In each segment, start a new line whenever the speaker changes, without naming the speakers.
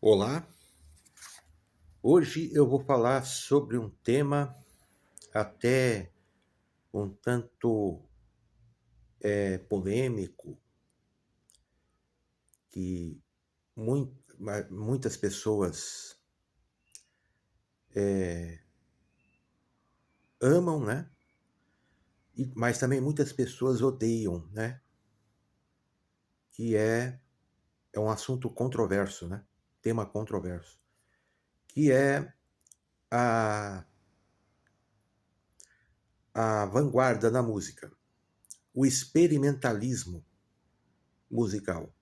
Olá, hoje eu vou falar sobre um tema até um tanto polêmico que muitas pessoas amam, né? Mas também muitas pessoas odeiam, né? Que é um assunto controverso, né? Tema controverso, que é a, a vanguarda na música, o experimentalismo musical.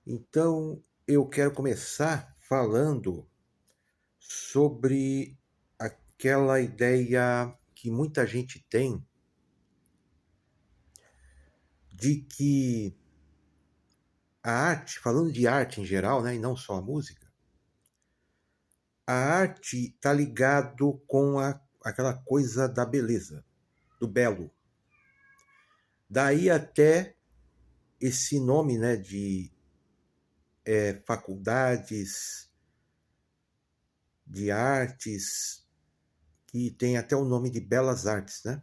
Então, eu quero começar falando sobre aquela ideia que muita gente tem de que a arte, falando de arte em geral, né, e não só a música, a arte está ligado com aquela coisa da beleza, do belo. Daí até esse nome, né, de faculdades de artes, que tem até o nome de belas artes, né?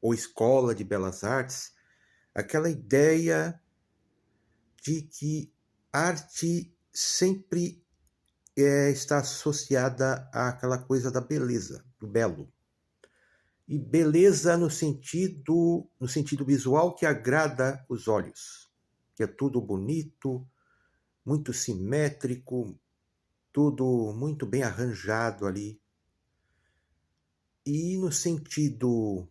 Ou escola de belas artes, aquela ideia de que arte sempre está associada àquela coisa da beleza, do belo. E beleza no sentido visual que agrada os olhos, que é tudo bonito, muito simétrico, tudo muito bem arranjado ali. E no sentido,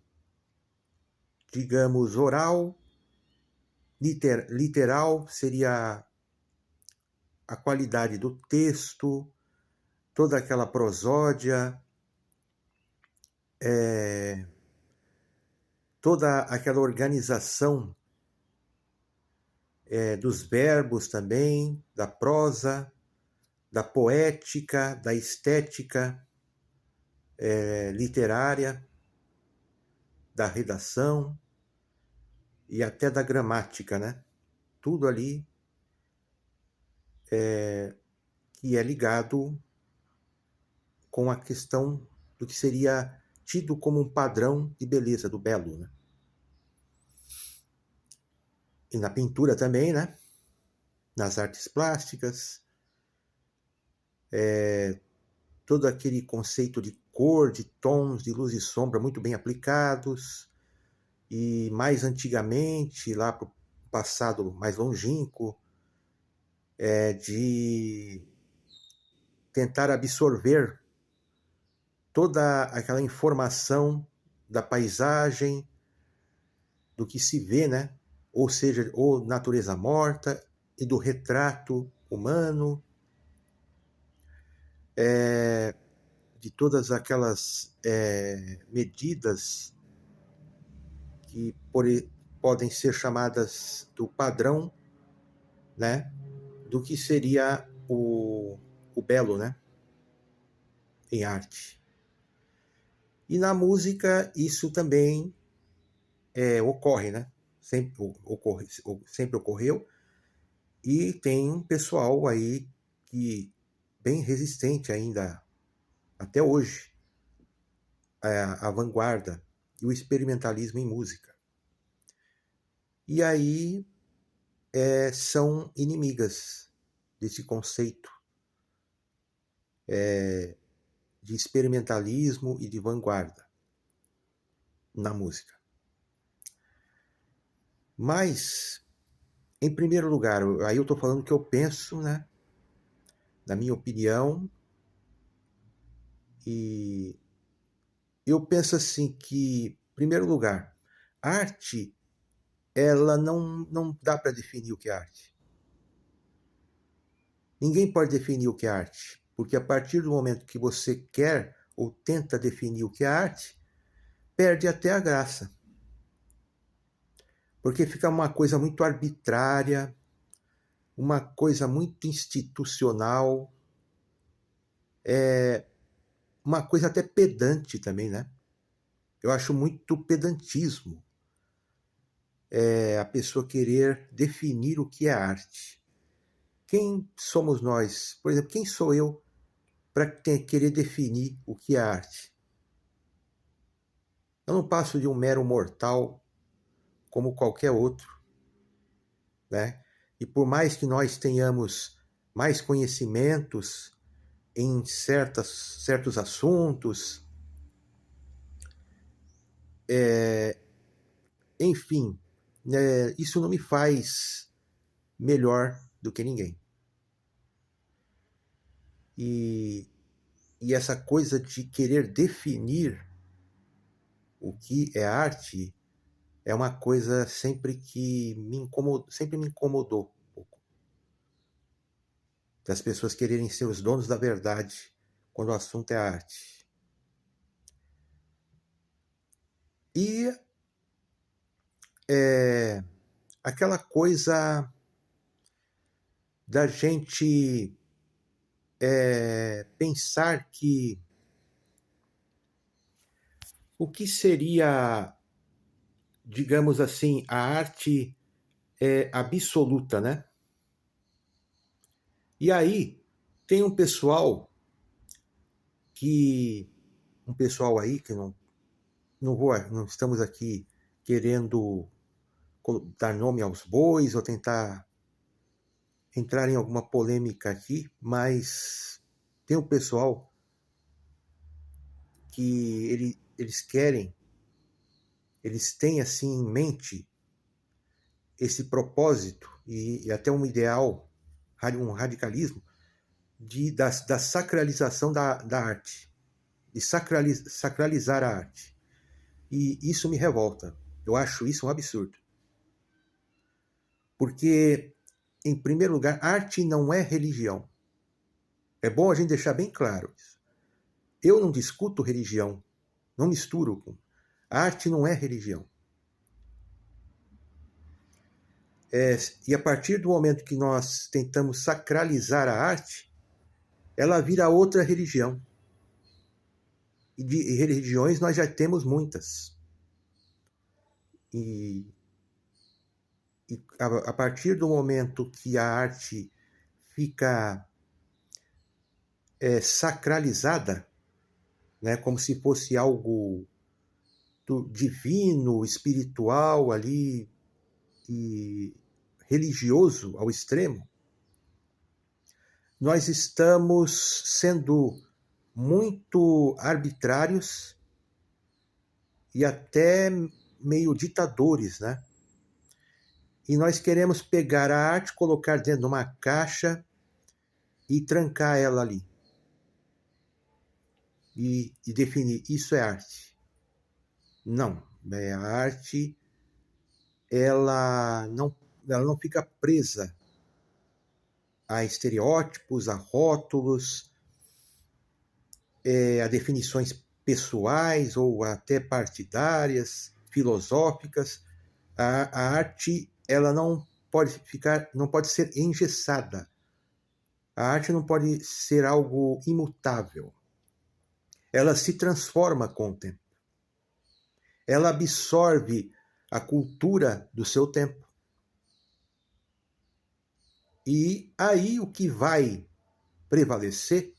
digamos, oral, literal, seria a qualidade do texto, toda aquela prosódia, toda aquela organização dos verbos também, da prosa, da poética, da estética literária, da redação e até da gramática, né? Tudo ali que é ligado com a questão do que seria tido como um padrão de beleza, do belo, né? E na pintura também, né? Nas artes plásticas, todo aquele conceito de cor, de tons, de luz e sombra muito bem aplicados, e mais antigamente, lá para o passado mais longínquo, de tentar absorver toda aquela informação da paisagem, do que se vê, né? Ou seja, ou natureza morta e do retrato humano, de todas aquelas medidas que podem ser chamadas do padrão, né? Do que seria o belo, né? Em arte. E na música isso também ocorre, né? Sempre ocorreu. E tem um pessoal aí que bem resistente ainda até hoje à vanguarda e o experimentalismo em música. E aí são inimigas desse conceito de experimentalismo e de vanguarda na música. Mas, em primeiro lugar, aí eu estou falando o que eu penso, né? Na minha opinião, e eu penso assim que, em primeiro lugar, arte, ela não dá para definir o que é arte. Ninguém pode definir o que é arte, porque a partir do momento que você quer ou tenta definir o que é arte, perde até a graça. Porque fica uma coisa muito arbitrária, uma coisa muito institucional, uma coisa até pedante também, né? Eu acho muito pedantismo a pessoa querer definir o que é arte. quem somos nós? Por exemplo, quem sou eu para querer definir o que é arte? Eu não passo de um mero mortal como qualquer outro, né? E por mais que nós tenhamos mais conhecimentos em certos assuntos, enfim, né, isso não me faz melhor do que ninguém. E, e essa coisa de querer definir o que é arte é uma coisa sempre me incomodou um pouco. Das pessoas quererem ser os donos da verdade quando o assunto é arte. E aquela coisa da gente pensar que o que seria, digamos assim, a arte absoluta, né? E aí tem um pessoal aí que não estamos aqui querendo dar nome aos bois ou tentar entrar em alguma polêmica aqui, mas tem um pessoal que eles têm assim em mente esse propósito e até um ideal, um radicalismo da sacralização da arte, de sacralizar a arte. E isso me revolta. Eu acho isso um absurdo. Porque, em primeiro lugar, arte não é religião. É bom a gente deixar bem claro isso. Eu não discuto religião, não misturo com. A arte não é religião. E a partir do momento que nós tentamos sacralizar a arte, ela vira outra religião. E de religiões nós já temos muitas. E a partir do momento que a arte fica sacralizada, né, como se fosse algo divino, espiritual ali e religioso ao extremo, nós estamos sendo muito arbitrários e até meio ditadores, né? E nós queremos pegar a arte, colocar dentro de uma caixa e trancar ela ali. E definir, isso é arte. Não, a arte ela não fica presa a estereótipos, a rótulos, a definições pessoais ou até partidárias, filosóficas. A arte ela não pode ser engessada. A arte não pode ser algo imutável. Ela se transforma com o tempo. Ela absorve a cultura do seu tempo. E aí o que vai prevalecer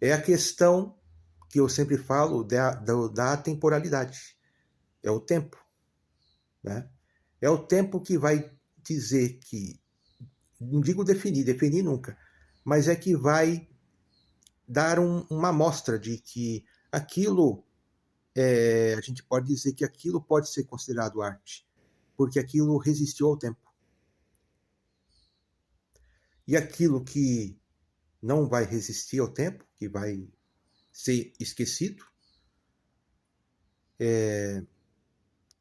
é a questão que eu sempre falo da temporalidade. É o tempo. Né? É o tempo que vai dizer que, não digo definir nunca, mas é que vai dar uma amostra de que aquilo, a gente pode dizer que aquilo pode ser considerado arte, porque aquilo resistiu ao tempo. E aquilo que não vai resistir ao tempo, que vai ser esquecido,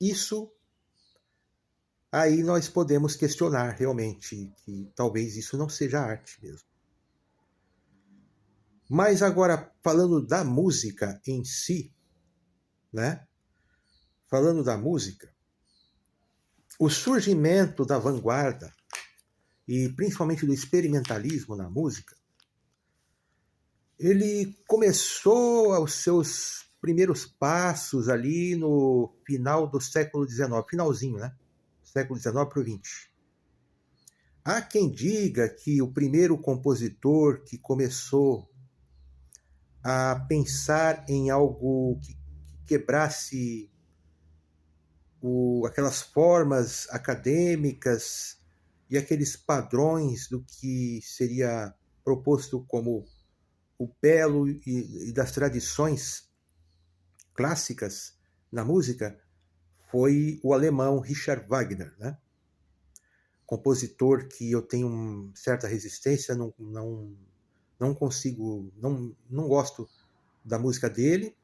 isso aí nós podemos questionar realmente que talvez isso não seja arte mesmo. Mas agora, falando da música em si, né? Falando da música, o surgimento da vanguarda e principalmente do experimentalismo na música, ele começou aos seus primeiros passos ali no final do século XIX, finalzinho, né? Século XIX para o XX. Há quem diga que o primeiro compositor que começou a pensar em algo que quebrasse aquelas formas acadêmicas e aqueles padrões do que seria proposto como o belo e das tradições clássicas na música, foi o alemão Richard Wagner, né? Compositor que eu tenho certa resistência, não consigo, não gosto da música dele,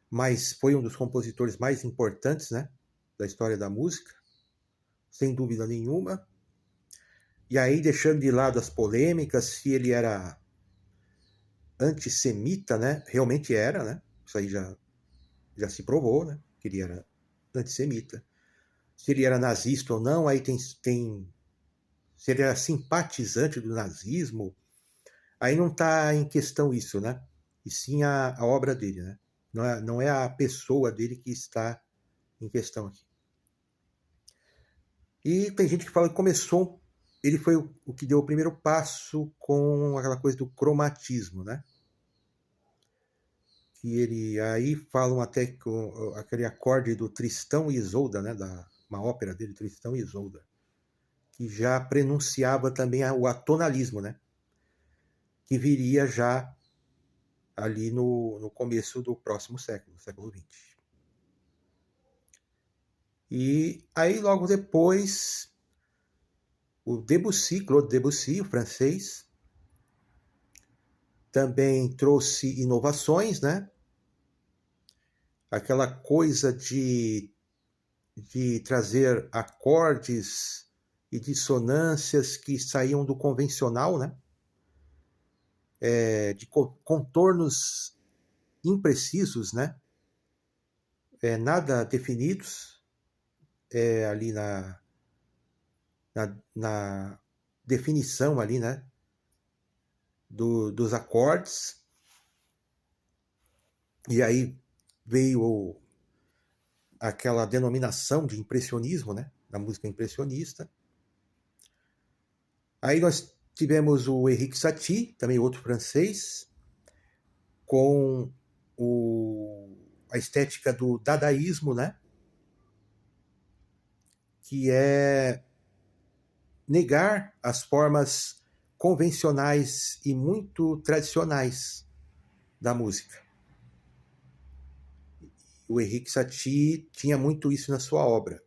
mas foi um dos compositores mais importantes, né, da história da música, sem dúvida nenhuma. E aí, deixando de lado as polêmicas, se ele era antissemita, né, realmente era, né, isso aí já se provou, né, que ele era antissemita. Se ele era nazista ou não, aí se ele era simpatizante do nazismo, aí não está em questão isso, né? E sim a obra dele, né? Não é a pessoa dele que está em questão aqui. E tem gente que fala que começou, ele foi o que deu o primeiro passo com aquela coisa do cromatismo, né? Que ele, aí falam até com aquele acorde do Tristão e Isolda, né? Uma ópera dele, Tristão e Isolda, que já prenunciava também o atonalismo, né? Que viria já ali no começo do próximo século, século XX. E aí, logo depois, o Debussy, Claude Debussy, o francês, também trouxe inovações, né? Aquela coisa de trazer acordes e dissonâncias que saíam do convencional, né? De contornos imprecisos, né? Nada definidos ali na definição ali, né? Dos acordes. E aí veio aquela denominação de impressionismo, né? Da música impressionista. Aí nós tivemos o Henrique Satie, também outro francês, com a estética do dadaísmo, né? Que é negar as formas convencionais e muito tradicionais da música. O Henrique Satie tinha muito isso na sua obra.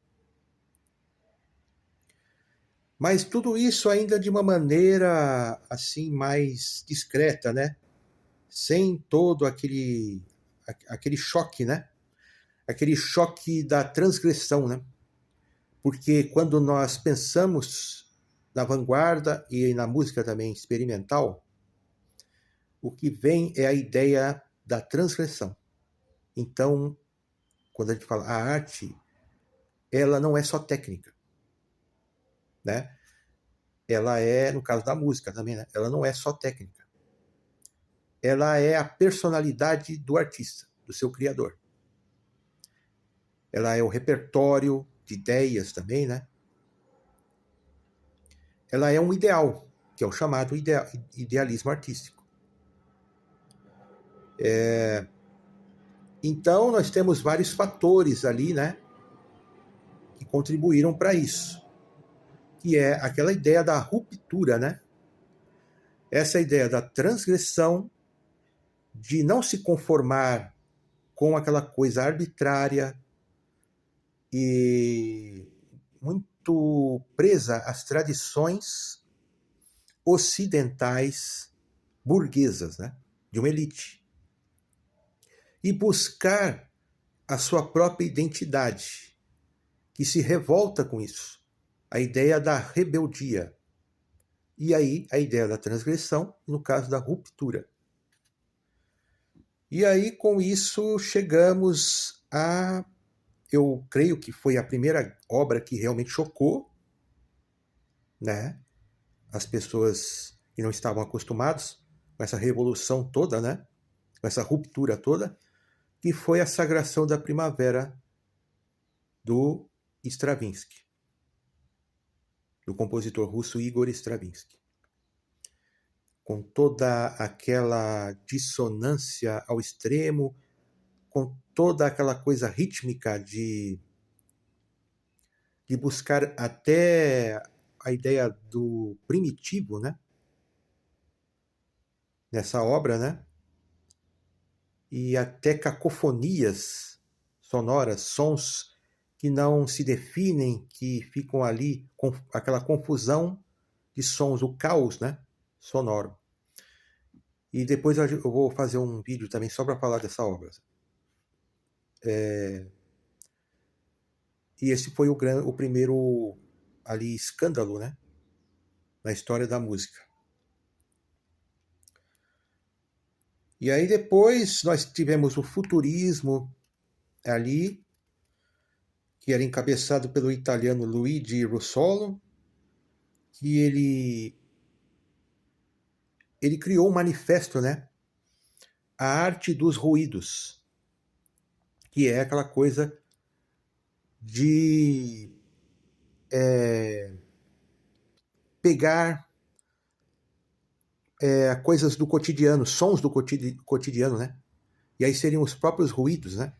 Mas tudo isso ainda de uma maneira assim mais discreta, né? Sem todo aquele choque, né? Aquele choque da transgressão, né? Porque quando nós pensamos na vanguarda e na música também experimental, o que vem é a ideia da transgressão. Então, quando a gente fala a arte, ela não é só técnica, né? Ela é, no caso da música também, né? Ela não é só técnica. Ela é a personalidade do artista, do seu criador. Ela é o repertório de ideias também, né? Ela é um ideal, que é o chamado idealismo artístico. Então, nós temos vários fatores ali, né? Que contribuíram para isso. Que é aquela ideia da ruptura, né? Essa ideia da transgressão, de não se conformar com aquela coisa arbitrária e muito presa às tradições ocidentais burguesas, né? De uma elite. E buscar a sua própria identidade, que se revolta com isso. A ideia da rebeldia. E aí a ideia da transgressão, no caso da ruptura. E aí com isso chegamos eu creio que foi a primeira obra que realmente chocou, né? As pessoas que não estavam acostumadas com essa revolução toda, né? Com essa ruptura toda, que foi a Sagração da Primavera do Stravinsky. do compositor russo Igor Stravinsky. Com toda aquela dissonância ao extremo, com toda aquela coisa rítmica de buscar até a ideia do primitivo, né? Nessa obra, né? E até cacofonias sonoras, sons que não se definem, que ficam ali com aquela confusão de sons, o caos, né? Sonoro. E depois eu vou fazer um vídeo também só para falar dessa obra. E esse foi o primeiro ali escândalo, né? Na história da música. E aí depois nós tivemos o futurismo ali, que era encabeçado pelo italiano Luigi Russolo, que ele criou um manifesto, né? A arte dos ruídos, que é aquela coisa de pegar coisas do cotidiano, sons do cotidiano, né? E aí seriam os próprios ruídos, né?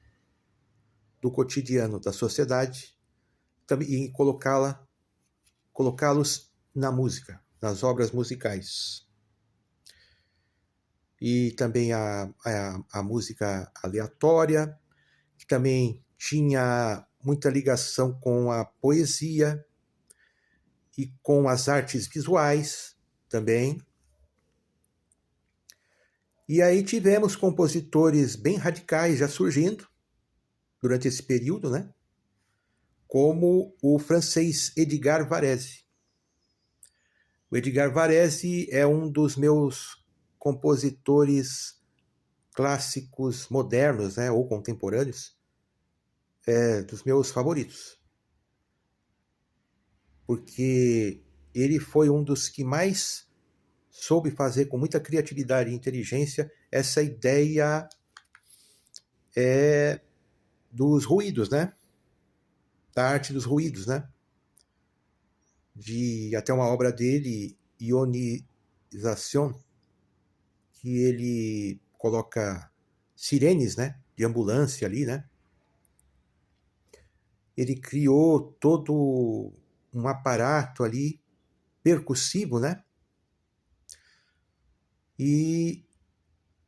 Do cotidiano da sociedade e colocá-los na música, nas obras musicais. E também a música aleatória, que também tinha muita ligação com a poesia e com as artes visuais também. E aí tivemos compositores bem radicais já surgindo durante esse período, né? Como o francês Edgar Varese. O Edgar Varese é um dos meus compositores clássicos modernos, né, ou contemporâneos, dos meus favoritos. Porque ele foi um dos que mais soube fazer com muita criatividade e inteligência essa ideia dos ruídos, né? Da arte dos ruídos, né? De até uma obra dele, Ionização, que ele coloca sirenes, né? De ambulância ali, né? Ele criou todo um aparato ali percussivo, né? E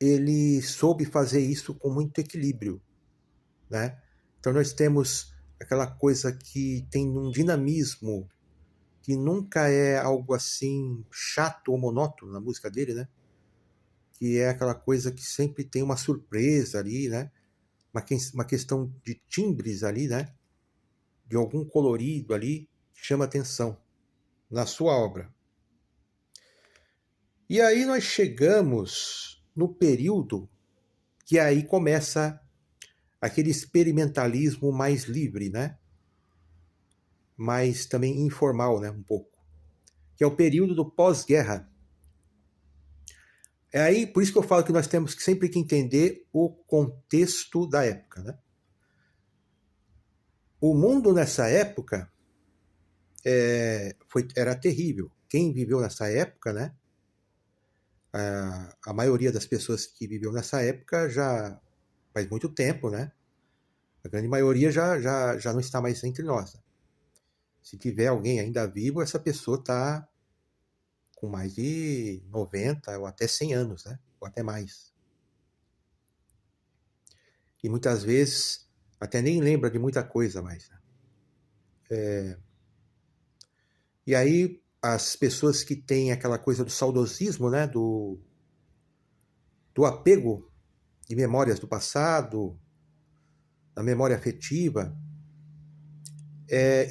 ele soube fazer isso com muito equilíbrio, né? Então nós temos aquela coisa que tem um dinamismo que nunca é algo assim chato ou monótono na música dele, né? Que é aquela coisa que sempre tem uma surpresa ali, né? Uma questão de timbres ali, né? De algum colorido ali que chama atenção na sua obra. E aí nós chegamos no período que aí começa aquele experimentalismo mais livre, né? Mas também informal, né? Um pouco. Que é o período do pós-guerra. É aí, por isso que eu falo que nós temos sempre que entender o contexto da época, né? O mundo nessa época era terrível. Quem viveu nessa época, né? A maioria das pessoas que viveu nessa época já faz muito tempo, né? A grande maioria já não está mais entre nós. Né? Se tiver alguém ainda vivo, essa pessoa está com mais de 90 ou até 100 anos, né? Ou até mais. E muitas vezes até nem lembra de muita coisa mais. Né? E aí as pessoas que têm aquela coisa do saudosismo, né? Do apego de memórias do passado, da memória afetiva,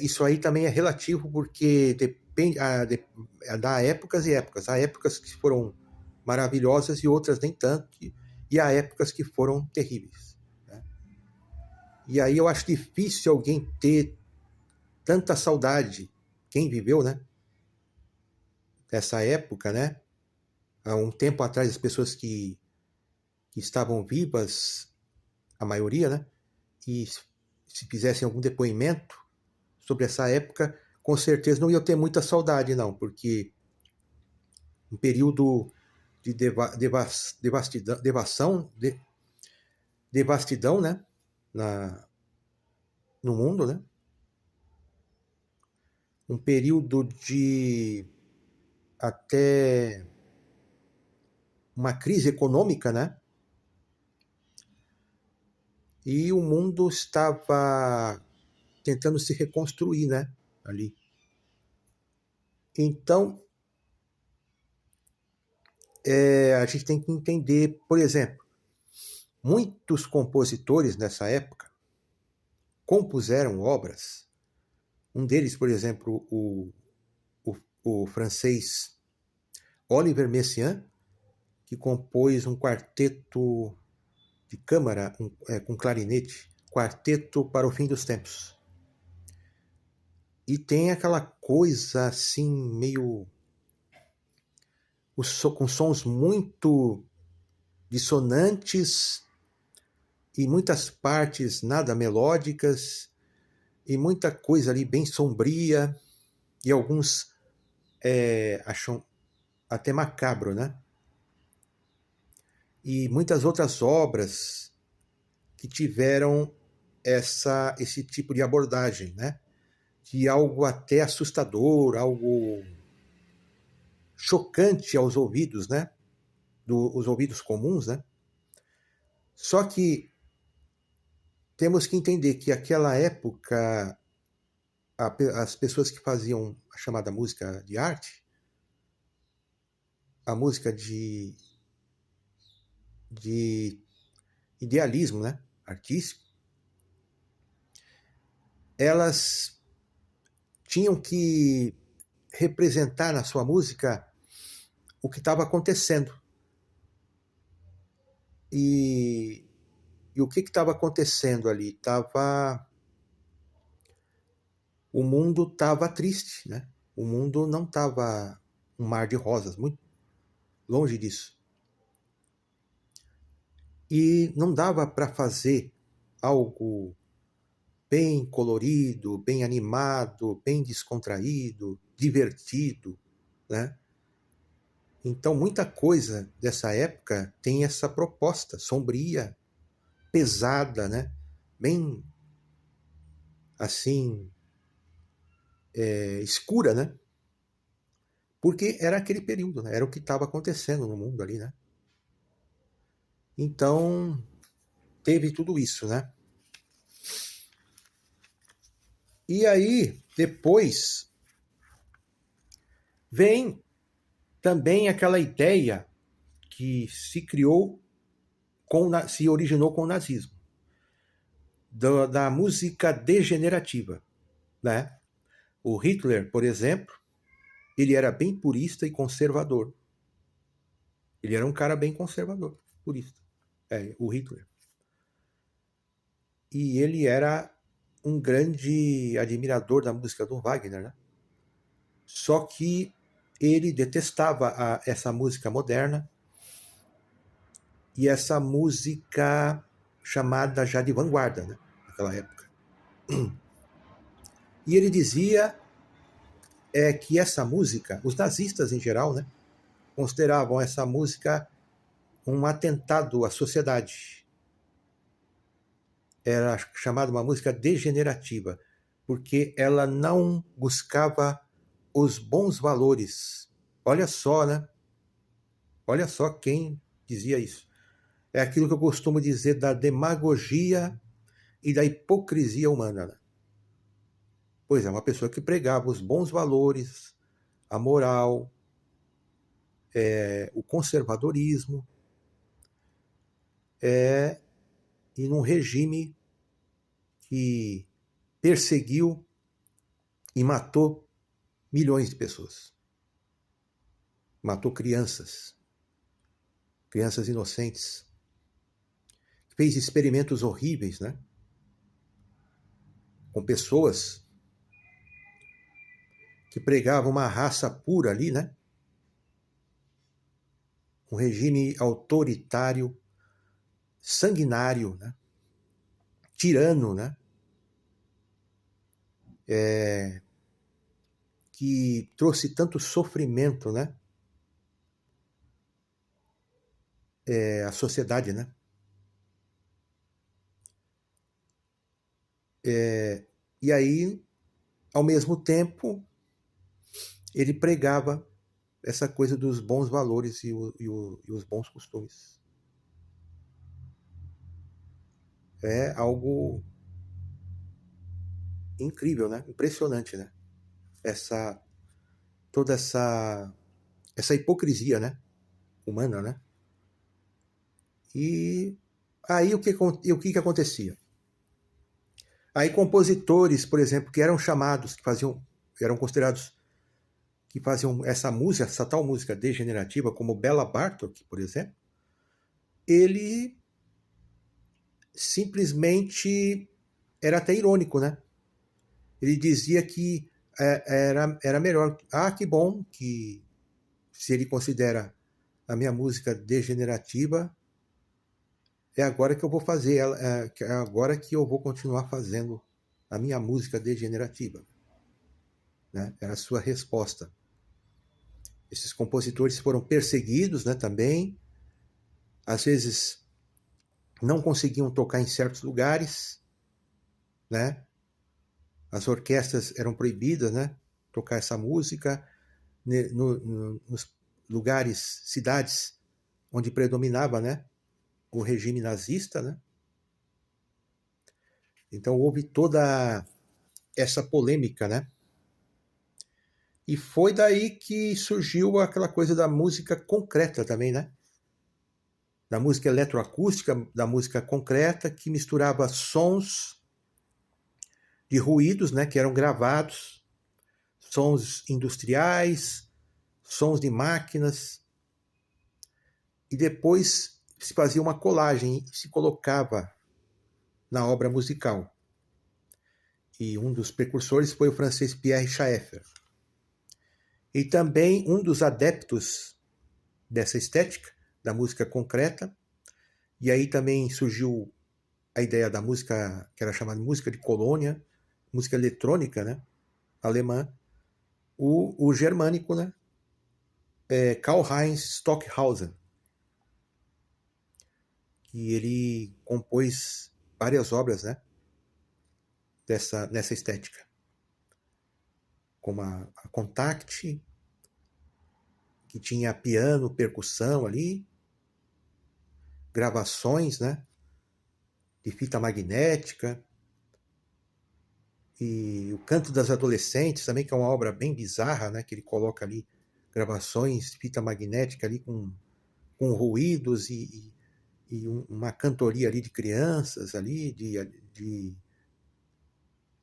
isso aí também é relativo porque depende dá épocas e épocas. Há épocas que foram maravilhosas e outras nem tanto, e há épocas que foram terríveis. Né? E aí eu acho difícil alguém ter tanta saudade, quem viveu, né? Dessa época, né? Há um tempo atrás, as pessoas que estavam vivas, a maioria, né? E se fizessem algum depoimento sobre essa época, com certeza não ia ter muita saudade, não, porque um período de devastidão, né? No mundo, né? Um período de até uma crise econômica, né? E o mundo estava tentando se reconstruir, né? Ali. Então, a gente tem que entender, por exemplo, muitos compositores nessa época compuseram obras. Um deles, por exemplo, o francês Oliver Messiaen, que compôs um quarteto de câmara com clarinete, Quarteto para o Fim dos Tempos. E tem aquela coisa assim, meio. Com sons muito dissonantes e muitas partes nada melódicas e muita coisa ali bem sombria e alguns acham até macabro, né? E muitas outras obras que tiveram esse tipo de abordagem, né? De algo até assustador, algo chocante aos ouvidos, né? Os ouvidos comuns, né? Só que temos que entender que aquela época as pessoas que faziam a chamada música de arte, a música de idealismo, né? Artístico, elas tinham que representar na sua música o que estava acontecendo. E o que estava acontecendo ali? O mundo estava triste, né? O mundo não estava um mar de rosas, muito longe disso. E não dava para fazer algo bem colorido, bem animado, bem descontraído, divertido, né? Então, muita coisa dessa época tem essa proposta sombria, pesada, né? Bem, assim, escura, né? Porque era aquele período, né? Era o que estava acontecendo no mundo ali, né? Então, teve tudo isso, né? E aí, depois, vem também aquela ideia que se criou, se originou com o nazismo, da música degenerativa, né? O Hitler, por exemplo, ele era bem purista e conservador. Ele era um cara bem conservador, purista. O Hitler. E ele era um grande admirador da música do Wagner, né? Só que ele detestava essa música moderna e essa música chamada já de vanguarda, né? Naquela época. E ele dizia que essa música, os nazistas em geral, né, consideravam essa música um atentado à sociedade. Era chamada uma música degenerativa, porque ela não buscava os bons valores. Olha só, né? Olha só quem dizia isso. É aquilo que eu costumo dizer da demagogia e da hipocrisia humana. Né? Pois é, uma pessoa que pregava os bons valores, a moral, o conservadorismo, e num regime que perseguiu e matou milhões de pessoas. Matou crianças inocentes. Fez experimentos horríveis, né? Com pessoas que pregavam uma raça pura ali, né? Um regime autoritário, sanguinário, né? Tirano, né? que trouxe tanto sofrimento, né? À sociedade, né? E aí, ao mesmo tempo, ele pregava essa coisa dos bons valores e os bons costumes. É algo incrível, né? Impressionante, né? Essa toda essa hipocrisia, né? Humana, né? E aí o que acontecia? Aí compositores, por exemplo, que eram chamados, que faziam, eram considerados que faziam essa música, essa tal música degenerativa, como Bela Bartok, por exemplo, ele simplesmente era até irônico, né? Ele dizia que era melhor. Ah, que bom que se ele considera a minha música degenerativa, é agora que eu vou fazer ela, é agora que eu vou continuar fazendo a minha música degenerativa. Né? Era a sua resposta. Esses compositores foram perseguidos, né, também. Às vezes não conseguiam tocar em certos lugares, né? As orquestras eram proibidas, né? Tocar essa música nos lugares, cidades onde predominava, né? O regime nazista, né? Então houve toda essa polêmica, né? E foi daí que surgiu aquela coisa da música concreta também, né? Da música eletroacústica, da música concreta, que misturava sons de ruídos, né? Que eram gravados, sons industriais, sons de máquinas, e depois se fazia uma colagem, se colocava na obra musical. E um dos precursores foi o francês Pierre Schaeffer. E também um dos adeptos dessa estética, da música concreta, e aí também surgiu a ideia da música, que era chamada música de colônia, música eletrônica, né, alemã, o germânico, né, Karl-Heinz Stockhausen, que ele compôs várias obras, né, nessa estética, como a Contact, que tinha piano, percussão ali, gravações, né, de fita magnética, e o Canto das Adolescentes também, que é uma obra bem bizarra, né, que ele coloca ali gravações, fita magnética ali com ruídos e uma cantoria ali de crianças ali,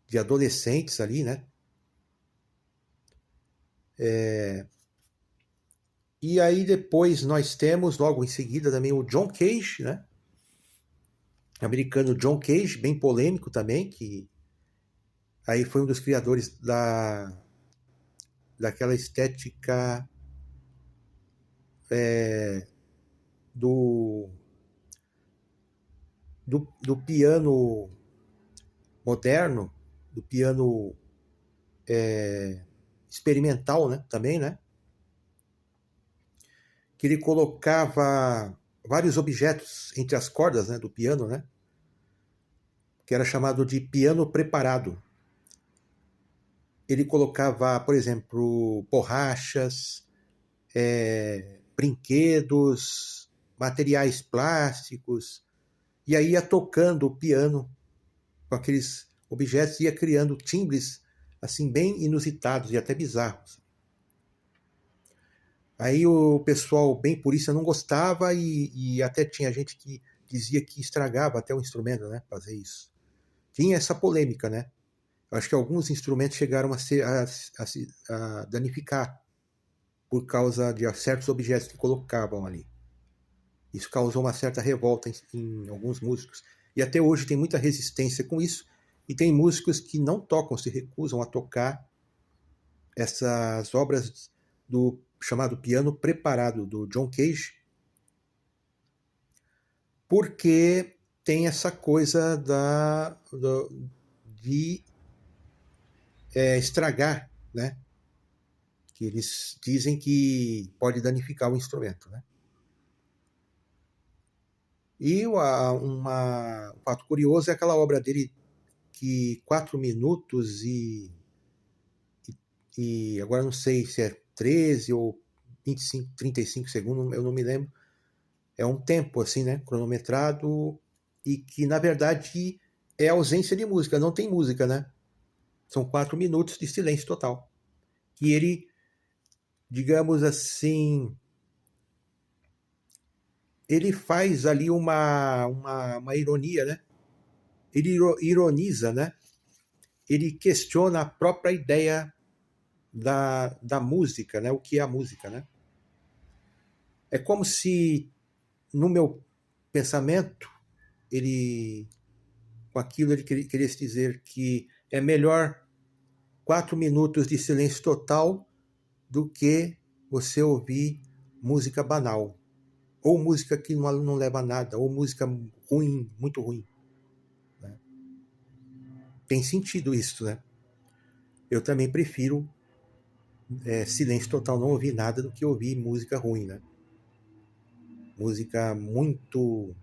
de adolescentes ali, né? E aí depois nós temos, logo em seguida, também o John Cage, né? Americano John Cage, bem polêmico também, que aí foi um dos criadores daquela estética do, do piano moderno, do piano experimental, né? Também, né? Que ele colocava vários objetos entre as cordas, né, do piano, né? Que era chamado de piano preparado. Ele colocava, por exemplo, borrachas, brinquedos, materiais plásticos, e aí ia tocando o piano com aqueles objetos, ia criando timbres assim bem inusitados e até bizarros. Aí o pessoal bem purista não gostava e até tinha gente que dizia que estragava até o instrumento, né, fazer isso. Tinha essa polêmica, né? Eu acho que alguns instrumentos chegaram a danificar por causa de certos objetos que colocavam ali. Isso causou uma certa revolta em alguns músicos. E até hoje tem muita resistência com isso. E tem músicos que não tocam, se recusam a tocar essas obras do chamado piano preparado do John Cage, porque tem essa coisa de estragar, né, que eles dizem que pode danificar o instrumento, né? E um fato curioso é aquela obra dele que 4 minutos e agora não sei se é 13 ou 25, 35 segundos, eu não me lembro. É um tempo assim, né, cronometrado, e que na verdade é ausência de música, não tem música, né? São 4 minutos de silêncio total. E ele, digamos assim, ele faz ali uma ironia, né? Ele ironiza, né? Ele questiona a própria ideia da música, né? O que é a música, né? É como se, no meu pensamento, ele, com aquilo, ele queria dizer que é melhor 4 minutos de silêncio total do que você ouvir música banal, ou música que não leva a nada, ou música ruim, muito ruim. Né? Tem sentido isso, né? Eu também prefiro silêncio total, não ouvir nada, do que ouvir música ruim, né? Música muito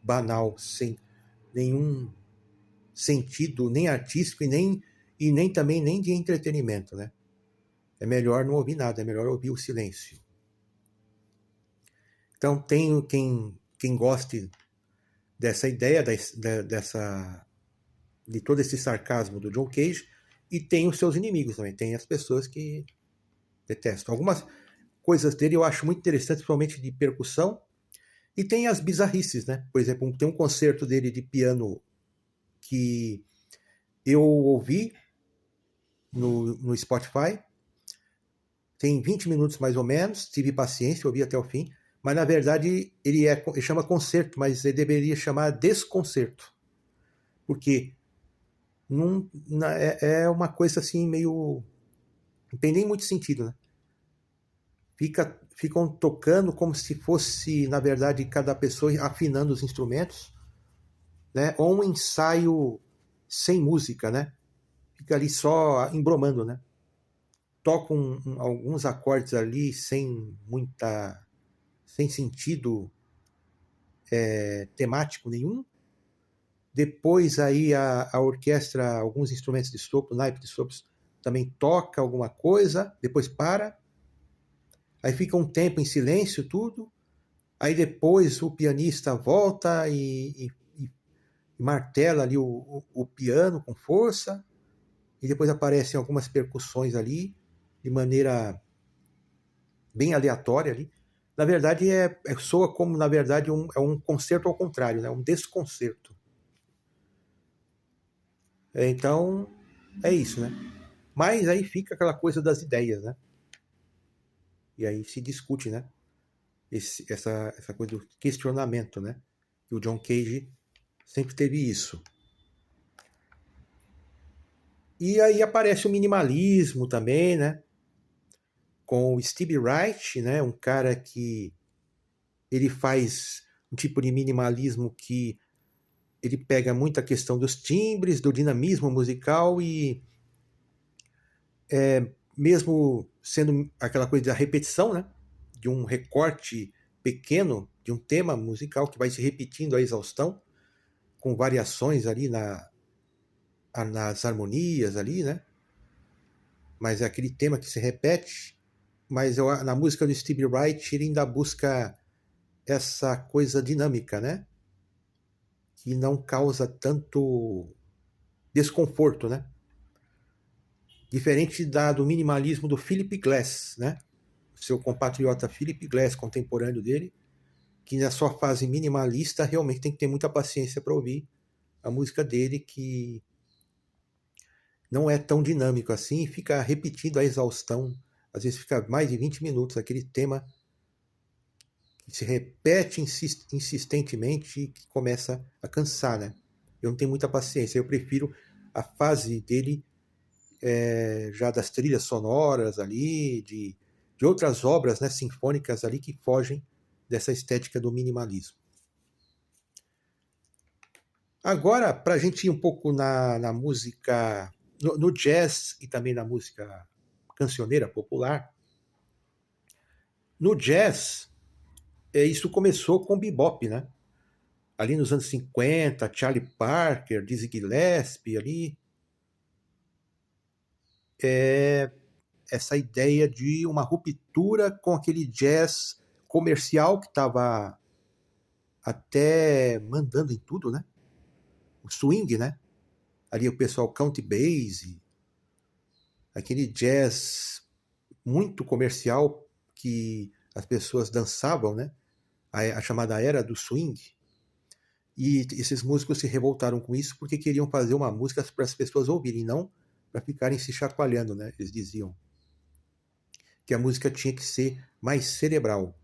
banal, sem nenhum sentido, nem artístico e nem também nem de entretenimento, né? É melhor não ouvir nada, é melhor ouvir o silêncio. Então tem quem goste dessa ideia, de todo esse sarcasmo do John Cage, e tem os seus inimigos também, tem as pessoas que detestam. Algumas coisas dele eu acho muito interessantes, principalmente de percussão, e tem as bizarrices, né? Por exemplo, tem um concerto dele de piano que eu ouvi no Spotify, tem 20 minutos mais ou menos, tive paciência, ouvi até o fim, mas na verdade ele chama concerto, mas ele deveria chamar desconcerto, porque é uma coisa assim meio, não tem nem muito sentido, né? Ficam tocando como se fosse, na verdade, cada pessoa afinando os instrumentos, né? Ou um ensaio sem música, né? Fica ali só embromando, né? Tocam alguns acordes ali sem sentido temático nenhum. Depois aí a orquestra, alguns instrumentos de sopro, naipe de sopros, também toca alguma coisa, depois para. Aí fica um tempo em silêncio tudo. Aí depois o pianista volta e martela ali o piano com força. E depois aparecem algumas percussões ali, de maneira bem aleatória ali. Na verdade, soa como, na verdade, é um concerto ao contrário, né? Um desconcerto. Então, é isso, né? Mas aí fica aquela coisa das ideias, né? E aí se discute, né? Essa coisa do questionamento, né? E o John Cage sempre teve isso. E aí aparece o minimalismo também, né? Com o Stevie Wright, né? Um cara que ele faz um tipo de minimalismo que ele pega muito a questão dos timbres, do dinamismo musical e mesmo sendo aquela coisa da repetição, né? De um recorte pequeno de um tema musical que vai se repetindo à exaustão, com variações ali nas harmonias ali, né? Mas é aquele tema que se repete. Mas na música do Stevie Wright ele ainda busca essa coisa dinâmica, né? Que não causa tanto desconforto, né? Diferente do minimalismo do Philip Glass, né? Seu compatriota Philip Glass, contemporâneo dele, que na sua fase minimalista realmente tem que ter muita paciência para ouvir a música dele, que não é tão dinâmico assim, e fica repetindo a exaustão, às vezes fica mais de 20 minutos aquele tema que se repete insistentemente e que começa a cansar, né? Eu não tenho muita paciência, eu prefiro a fase dele já das trilhas sonoras ali, de outras obras, né, sinfônicas ali que fogem dessa estética do minimalismo. Agora, para a gente ir um pouco na música, no jazz e também na música cancioneira popular, No jazz, isso começou com bebop, né? Ali nos anos 50, Charlie Parker, Dizzy Gillespie, ali, essa ideia de uma ruptura com aquele jazz comercial que estava até mandando em tudo, né? O swing, né? Ali o pessoal country bass, aquele jazz muito comercial que as pessoas dançavam, né? A chamada era do swing. E esses músicos se revoltaram com isso porque queriam fazer uma música para as pessoas ouvirem, não para ficarem se chacoalhando, né? Eles diziam que a música tinha que ser mais cerebral,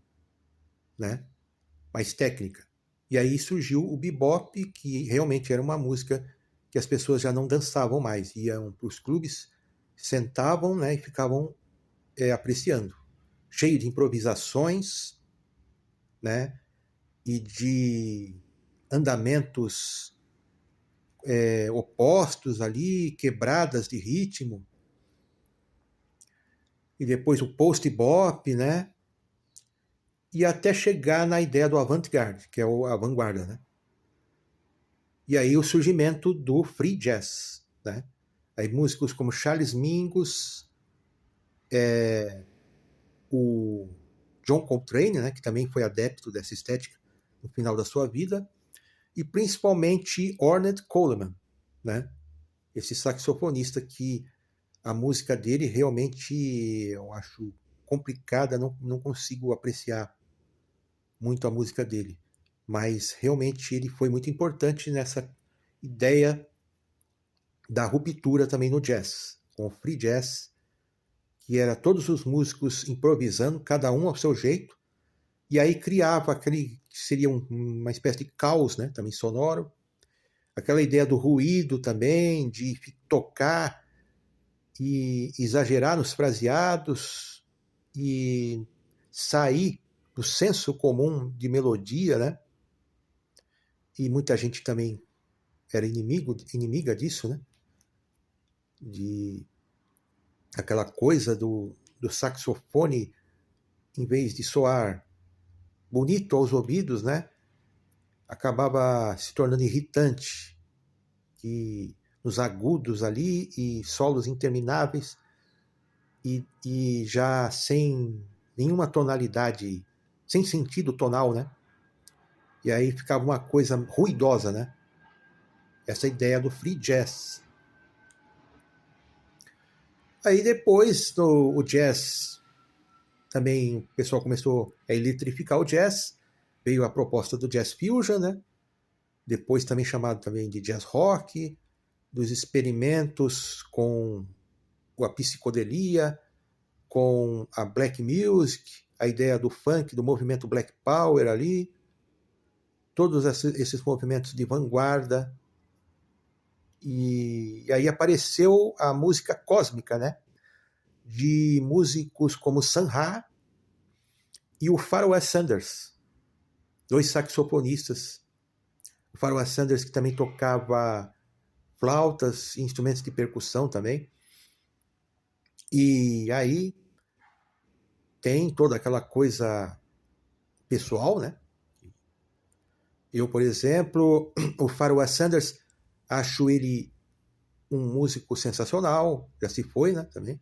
né? Mais técnica. E aí surgiu o bebop, que realmente era uma música que as pessoas já não dançavam mais, iam para os clubes, sentavam, né, e ficavam apreciando, cheio de improvisações, né, e de andamentos opostos ali, quebradas de ritmo, e depois o post-bop, né, e até chegar na ideia do avant-garde, que é a vanguarda, né. E aí o surgimento do free jazz, né. Aí músicos como Charles Mingus, o John Coltrane, né, que também foi adepto dessa estética no final da sua vida, e principalmente Ornette Coleman, né, esse saxofonista que a música dele realmente eu acho complicada, não consigo apreciar muito a música dele, mas realmente ele foi muito importante nessa ideia da ruptura também no jazz, com o free jazz, que era todos os músicos improvisando, cada um ao seu jeito, e aí criava aquele que seria uma espécie de caos, né, também sonoro, aquela ideia do ruído também, de tocar e exagerar nos fraseados e sair do senso comum de melodia, né? E muita gente também era inimiga disso, né? De aquela coisa do saxofone, em vez de soar bonito aos ouvidos, né? Acabava se tornando irritante, que nos agudos ali e solos intermináveis e já sem nenhuma tonalidade, sem sentido tonal, né? E aí ficava uma coisa ruidosa, né? Essa ideia do free jazz. Aí depois o jazz também o pessoal começou a eletrificar o jazz, veio a proposta do jazz fusion, né? Depois também chamado também de jazz rock, dos experimentos com a psicodelia, com a black music, a ideia do funk, do movimento Black Power ali, todos esses movimentos de vanguarda. E aí apareceu a música cósmica, né? De músicos como Sun Ra e o Pharoah Sanders, dois saxofonistas. O Pharoah Sanders que também tocava flautas e instrumentos de percussão também. E aí tem toda aquela coisa pessoal, né? Eu, por exemplo, o Pharoah Sanders, acho ele um músico sensacional, já se foi, né, também.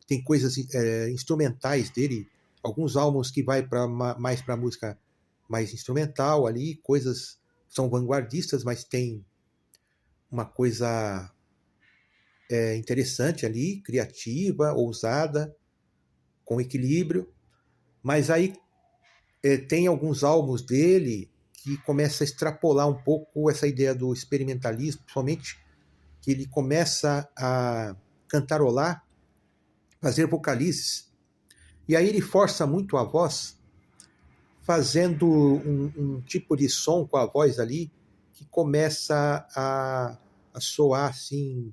Tem coisas instrumentais dele, alguns álbuns que vai mais para música mais instrumental ali, coisas são vanguardistas, mas tem uma coisa interessante ali, criativa, ousada, com equilíbrio. Mas aí tem alguns álbuns dele que começa a extrapolar um pouco essa ideia do experimentalismo, principalmente que ele começa a cantarolar, fazer vocalizes. E aí ele força muito a voz, fazendo um tipo de som com a voz ali que começa a soar assim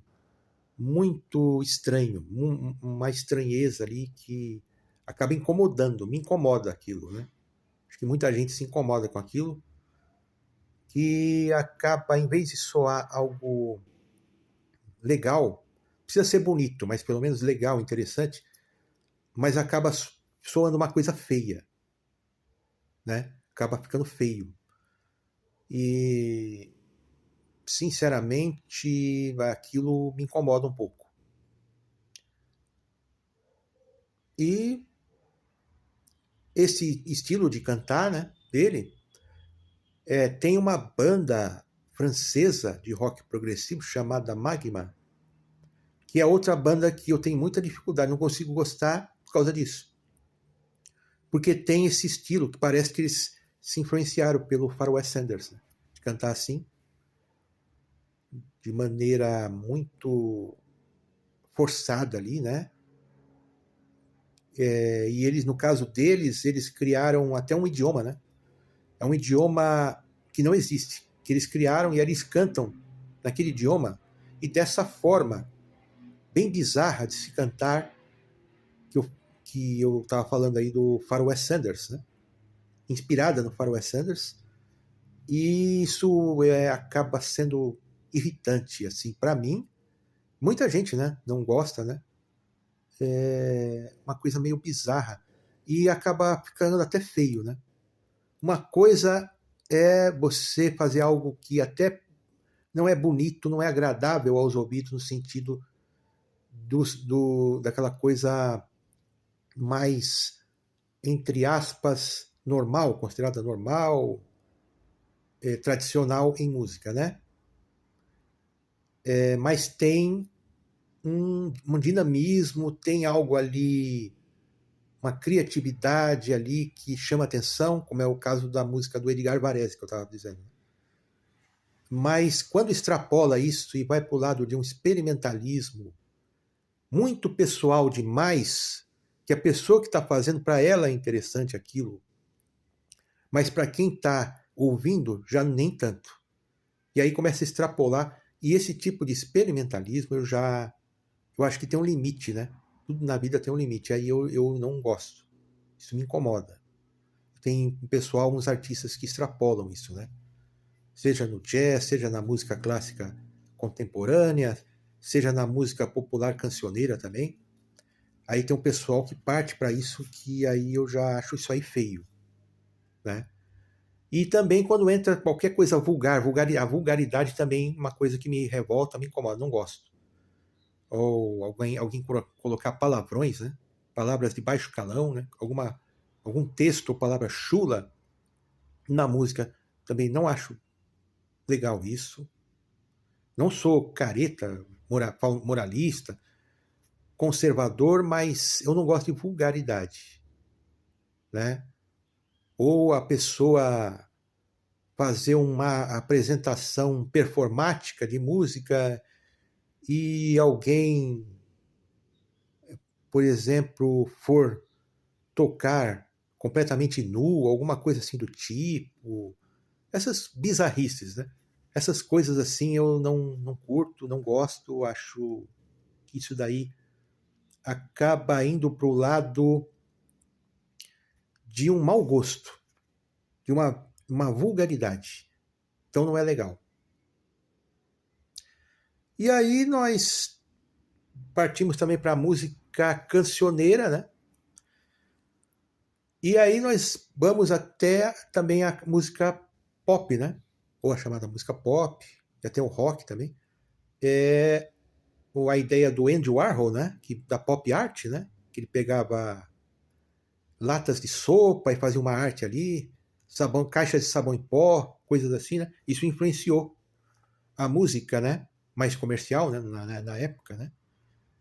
muito estranho, uma estranheza ali que acaba incomodando, me incomoda aquilo, né? Acho que muita gente se incomoda com aquilo, que acaba, em vez de soar algo legal, precisa ser bonito, mas pelo menos legal, interessante, mas acaba soando uma coisa feia, né? Acaba ficando feio. E, sinceramente, aquilo me incomoda um pouco. E esse estilo de cantar, né, dele, tem uma banda francesa de rock progressivo chamada Magma, que é outra banda que eu tenho muita dificuldade, não consigo gostar por causa disso. Porque tem esse estilo que parece que eles se influenciaram pelo Pharoah West Sanders, né? De cantar assim, de maneira muito forçada ali, né? E eles, no caso deles, eles criaram até um idioma, né? É um idioma que não existe, que eles criaram e eles cantam naquele idioma, e dessa forma, bem bizarra de se cantar, que eu estava falando aí do Pharoah West Sanders, né? Inspirada no Pharoah West Sanders, e isso acaba sendo irritante, assim, para mim. Muita gente, né, não gosta, né? É uma coisa meio bizarra e acaba ficando até feio, né? Uma coisa é você fazer algo que até não é bonito, não é agradável aos ouvidos no sentido daquela coisa mais, entre aspas, normal, considerada normal, tradicional em música, né? Mas tem um dinamismo, tem algo ali, uma criatividade ali que chama atenção, como é o caso da música do Edgar Varese, que eu estava dizendo. Mas quando extrapola isso e vai para o lado de um experimentalismo muito pessoal demais, que a pessoa que está fazendo, para ela é interessante aquilo, mas para quem está ouvindo, já nem tanto. E aí começa a extrapolar, e esse tipo de experimentalismo eu acho que tem um limite, né? Tudo na vida tem um limite, aí eu não gosto. Isso me incomoda. Tem um pessoal, uns artistas que extrapolam isso, né? Seja no jazz, seja na música clássica contemporânea, seja na música popular cancioneira também. Aí tem um pessoal que parte para isso, que aí eu já acho isso aí feio, né? E também quando entra qualquer coisa vulgar, a vulgaridade também é uma coisa que me revolta, me incomoda, não gosto. Ou alguém colocar palavrões, né? Palavras de baixo calão, né? Algum texto ou palavra chula na música, também não acho legal isso. Não sou careta, moralista, conservador, mas eu não gosto de vulgaridade, né? Ou a pessoa fazer uma apresentação performática de música e alguém, por exemplo, for tocar completamente nu, alguma coisa assim do tipo, essas bizarrices, né? Essas coisas assim eu não curto, não gosto, acho que isso daí acaba indo para o lado de um mau gosto, de uma vulgaridade. Então não é legal. E aí nós partimos também para a música cancioneira, né? E aí nós vamos até também a música pop, né? Ou a chamada música pop, e até o rock também. É a ideia do Andy Warhol, né? Da pop art, né? Que ele pegava latas de sopa e fazia uma arte ali, caixas de sabão em pó, coisas assim, né? Isso influenciou a música, né? Mais comercial, né? Na época, né?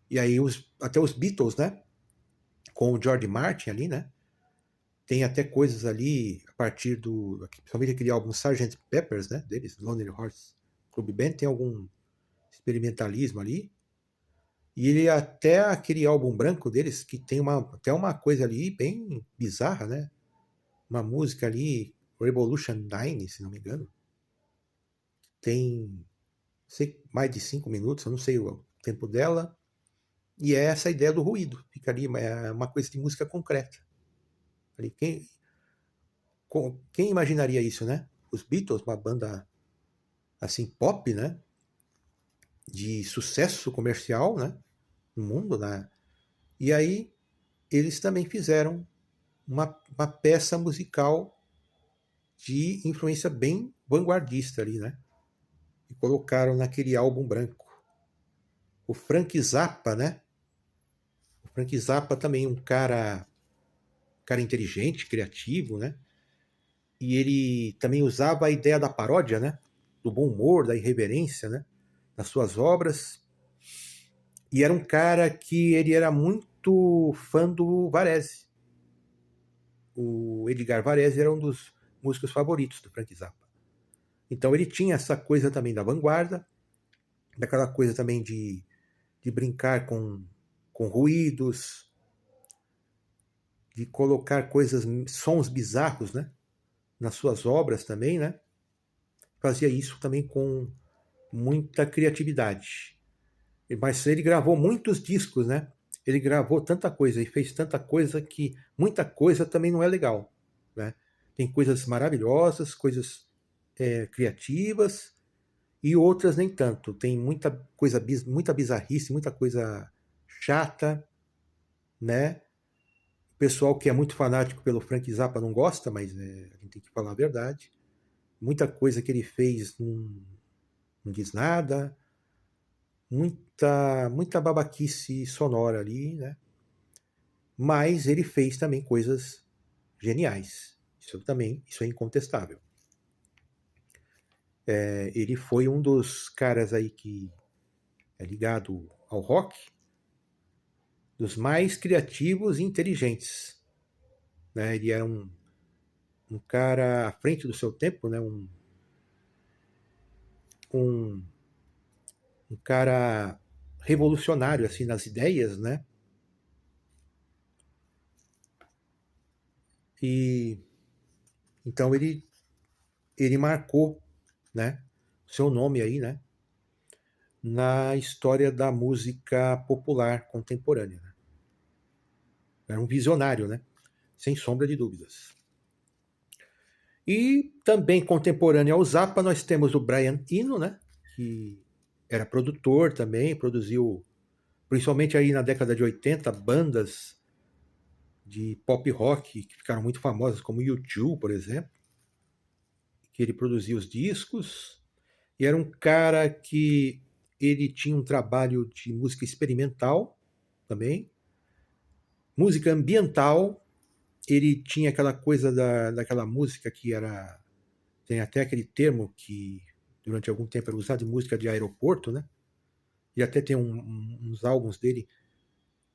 E aí até os Beatles, né? Com o George Martin ali, né? Tem até coisas ali a partir principalmente aquele álbum Sgt. Peppers, né? Deles, Lonely Hearts Club Band, tem algum experimentalismo ali. E ele até aquele álbum branco deles, que tem até uma coisa ali bem bizarra, né? Uma música ali, Revolution 9, se não me engano. Tem, não sei, mais de 5 minutos, eu não sei o tempo dela. E é essa ideia do ruído. Fica ali, é uma coisa de música concreta. Ali, quem imaginaria isso, né? Os Beatles, uma banda assim pop, né? De sucesso comercial, né? No mundo, né? E aí eles também fizeram uma peça musical de influência bem vanguardista ali, né? E colocaram naquele álbum branco. O Frank Zappa, né? O Frank Zappa também cara inteligente, criativo, né? E ele também usava a ideia da paródia, né? Do bom humor, da irreverência, né? Nas suas obras. E era um cara que ele era muito fã do Varese. O Edgar Varese era um dos músicos favoritos do Frank Zappa. Então ele tinha essa coisa também da vanguarda, daquela coisa também de brincar com ruídos, de colocar coisas, sons bizarros, né? Nas suas obras também, né? Fazia isso também com muita criatividade. Mas ele gravou muitos discos, né? Ele gravou tanta coisa e fez tanta coisa que muita coisa também não é legal, né? Tem coisas maravilhosas, coisas criativas e outras nem tanto. Tem muita coisa, muita bizarrice, muita coisa chata, né? O pessoal que é muito fanático pelo Frank Zappa não gosta, mas a gente tem que falar a verdade. Muita coisa que ele fez não diz nada, muita babaquice sonora ali, né? Mas ele fez também coisas geniais. Isso é incontestável. Ele foi um dos caras aí que é ligado ao rock, dos mais criativos e inteligentes, né? Ele era um cara à frente do seu tempo, né? Um, um cara revolucionário assim nas ideias, né? E então ele marcou, né? Seu nome aí, né? Na história da música popular contemporânea. Né? Era um visionário, né? Sem sombra de dúvidas. E também contemporâneo ao Zappa, nós temos o Brian Eno, né? Que era produtor também, produziu, principalmente aí na década de 80, bandas de pop rock que ficaram muito famosas, como U2, por exemplo, que ele produzia os discos. E era um cara que ele tinha um trabalho de música experimental também, música ambiental. Ele tinha aquela coisa daquela música que era. Tem até aquele termo que durante algum tempo era usado de música de aeroporto, né? E até tem uns álbuns dele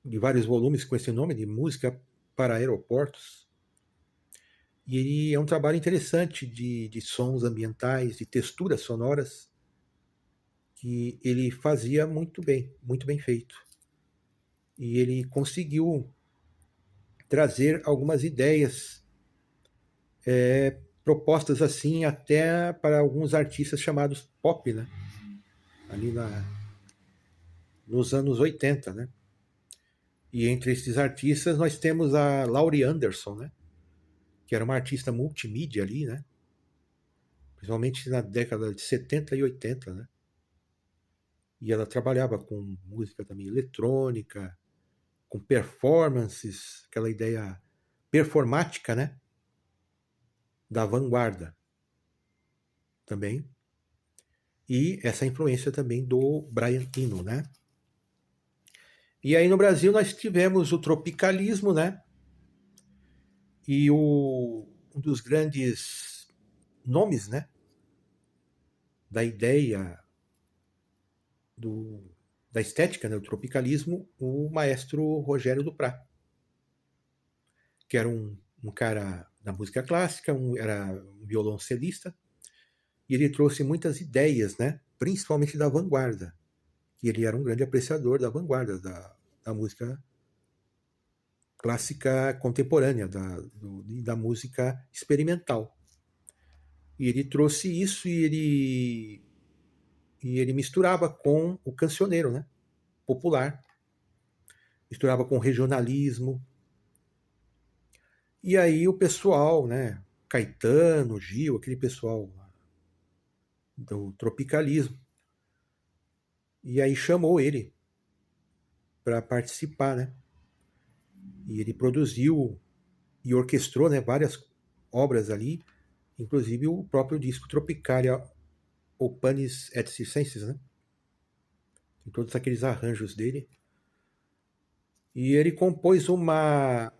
de vários volumes com esse nome, de música para aeroportos. E ele é um trabalho interessante de sons ambientais, de texturas sonoras, que ele fazia muito bem feito. E ele conseguiu trazer algumas ideias propostas assim até para alguns artistas chamados pop, né? Ali nos anos 80, né? E entre esses artistas nós temos a Laurie Anderson, né? Que era uma artista multimídia ali, né? Principalmente na década de 70 e 80, né? E ela trabalhava com música também eletrônica, com performances, aquela ideia performática, né? Da vanguarda também. E essa influência também do Brian Eno, né? E aí no Brasil nós tivemos o tropicalismo, né? E um dos grandes nomes, né? Da ideia do, da estética, né? Do tropicalismo, o maestro Rogério Duprat, que era um cara da música clássica, era um violoncelista, e ele trouxe muitas ideias, né? Principalmente da vanguarda. E ele era um grande apreciador da vanguarda, da música clássica contemporânea, da música experimental. E ele trouxe isso e ele misturava com o cancioneiro, né? Popular, misturava com regionalismo. E aí o pessoal, né? Caetano, Gil, aquele pessoal do tropicalismo. E aí chamou ele para participar, né? E ele produziu e orquestrou, né, várias obras ali, inclusive o próprio disco Tropicalia Opanis et Circenses, né? Tem todos aqueles arranjos dele. E ele compôs uma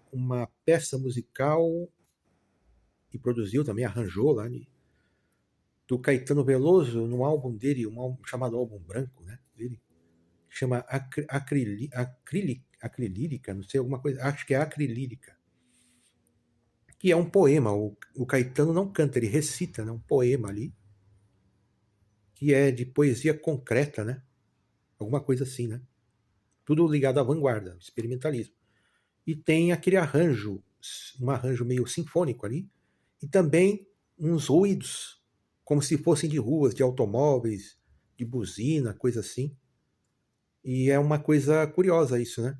peça musical e produziu também, arranjou lá, do Caetano Veloso, num álbum dele, um álbum chamado Álbum Branco, né? Dele, chama Acrilírica, não sei, alguma coisa, acho que é Acrilírica, que é um poema. O Caetano não canta, ele recita, né, um poema ali, que é de poesia concreta, né? Alguma coisa assim, né? Tudo ligado à vanguarda, experimentalismo. E tem aquele arranjo, um arranjo meio sinfônico ali, e também uns ruídos, como se fossem de ruas, de automóveis, de buzina, coisa assim. E é uma coisa curiosa isso, né?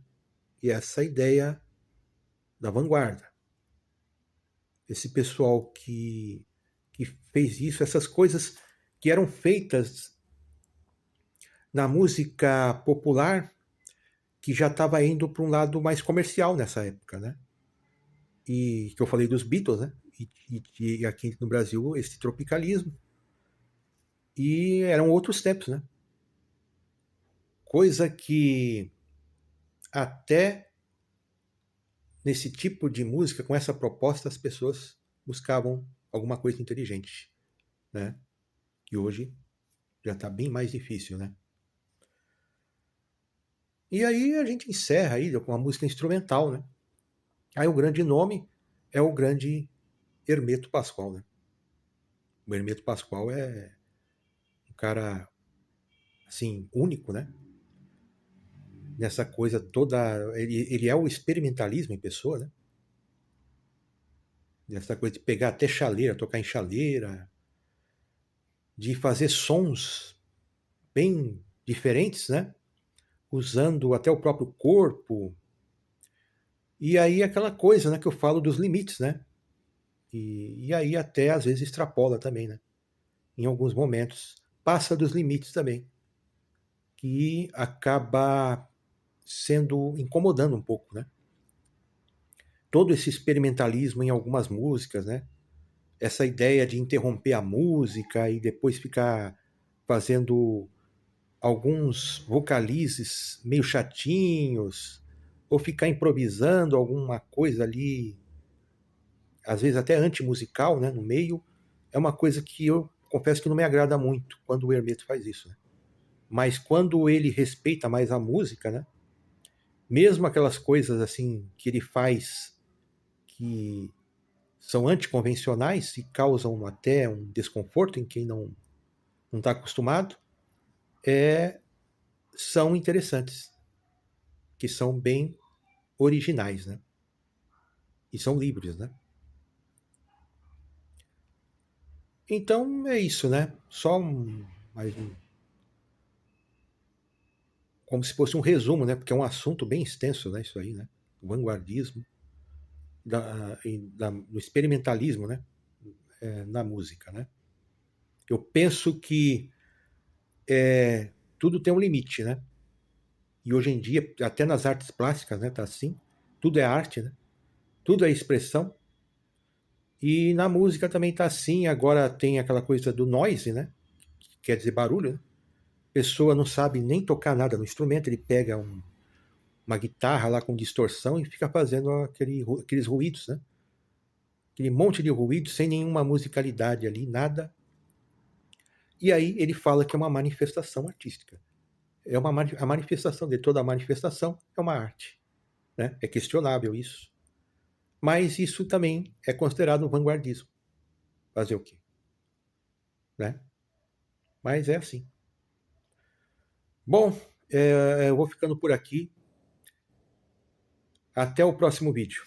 E essa ideia da vanguarda. Esse pessoal que fez isso, essas coisas que eram feitas na música popular, que já estava indo para um lado mais comercial nessa época, né? E que eu falei dos Beatles, né? E aqui no Brasil, esse tropicalismo. E eram outros tempos, né? Coisa que até nesse tipo de música, com essa proposta, as pessoas buscavam alguma coisa inteligente, né? E hoje já está bem mais difícil, né? E aí a gente encerra aí com uma música instrumental, né? Aí o grande nome é o grande Hermeto Pascoal, né? O Hermeto Pascoal é um cara, assim, único, né? Nessa coisa toda. Ele é o experimentalismo em pessoa, né? Nessa coisa de pegar até chaleira, tocar em chaleira, de fazer sons bem diferentes, né? Usando até o próprio corpo. E aí aquela coisa, né, que eu falo dos limites, né? E aí até às vezes extrapola também, né? Em alguns momentos. Passa dos limites também. Que acaba sendo incomodando um pouco, né? Todo esse experimentalismo em algumas músicas, né? Essa ideia de interromper a música e depois ficar fazendo alguns vocalizes meio chatinhos, ou ficar improvisando alguma coisa ali, às vezes até antimusical, né, no meio, é uma coisa que eu confesso que não me agrada muito quando o Hermeto faz isso, né? Mas quando ele respeita mais a música, né, mesmo aquelas coisas assim que ele faz que são anticonvencionais e causam até um desconforto em quem não está acostumado, são interessantes, que são bem originais, né? E são livres, né? Então é isso, né? Só mais um, como se fosse um resumo, né? Porque é um assunto bem extenso, né? Isso aí, né? O vanguardismo, do experimentalismo, né? Na música, né? Eu penso que tudo tem um limite, né? E hoje em dia, até nas artes plásticas, né? Tá assim. Tudo é arte, né? Tudo é expressão. E na música também tá assim. Agora tem aquela coisa do noise, né? Que quer dizer barulho, né? A pessoa não sabe nem tocar nada no instrumento, ele pega uma guitarra lá com distorção e fica fazendo aqueles ruídos, né? Aquele monte de ruído sem nenhuma musicalidade ali, nada. E aí ele fala que é uma manifestação artística. A manifestação de toda a manifestação é uma arte, né? É questionável isso. Mas isso também é considerado um vanguardismo. Fazer o quê? Né? Mas é assim. Bom, eu vou ficando por aqui. Até o próximo vídeo.